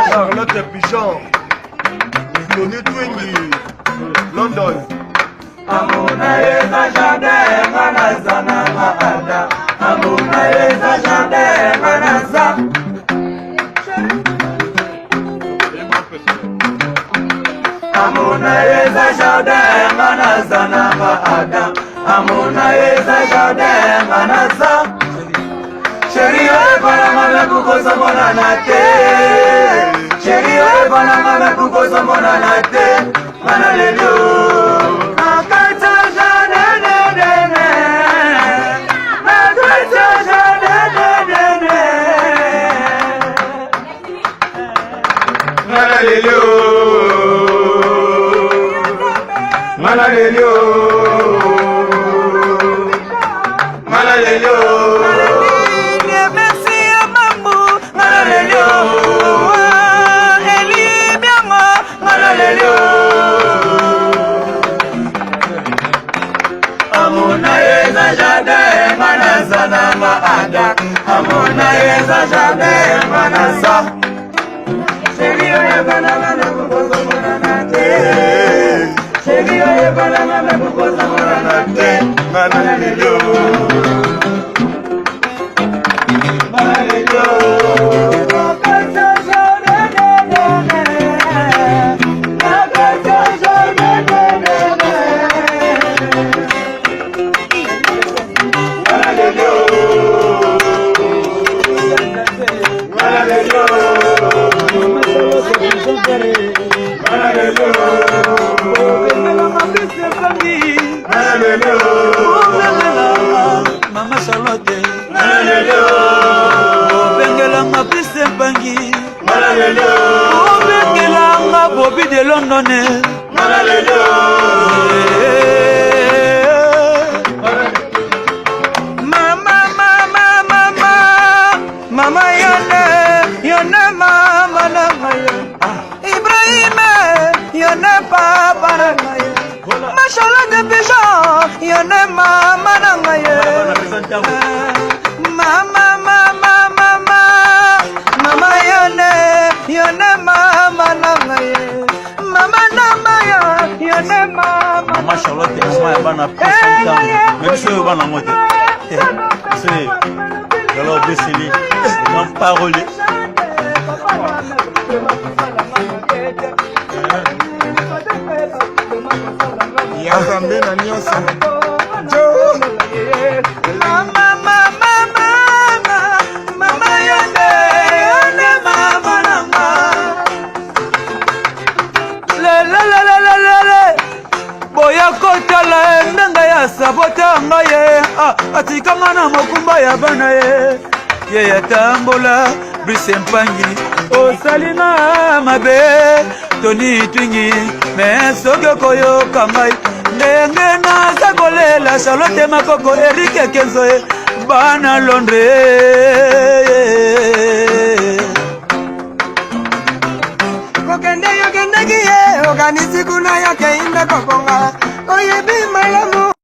Charlotte Pichon, Tony Twingy, London. Amuna yeza jade manazana maada. Amuna yeza jade manaza. Amuna yeza jade manazana maada. Amuna yeza jade manaza. Sheria para mama kukosa mona nate. Sheria para mama kukosa mona nate. Manalelo. Akata jane ne ne ne. Akata jane ne ne ne. Manalelo. Manalelo. Manalelo. Amuna yeza jade manazana maada. Amuna yeza jade manaza. Sheria yebana mama kukosa mona nate. Sheria yebana mama kukosa mona nate. Manalelo. Manalelo. Mama Charlotte, Bengelanga Piste Bangi, Bengelanga Bobby de London, Mama Yone Mama Nangaya, Ibrahim Yone Papa Nangaya, Mashallah de Pichon Yone Mama Nangaya, Mama Yone Mama Nangaya, Mama Namaya Yone Mama. Mama Charlotte Mama Yabana Pichon, même si vous avez monté, c'est alors Besseli, grand parole. Yazambe na nyonso. Mama yone mama nanga. Le boya kotala ndanga ya sabota ngaye. Atikanga na mokumba ya bana ye. Ye yatambola Brice Mpangi. Osalinga mabe Tony Twingi. Mesoge koyo kangai. Ndenge naza kolela Charlotte Makoko Eric Kenzo bana Londres.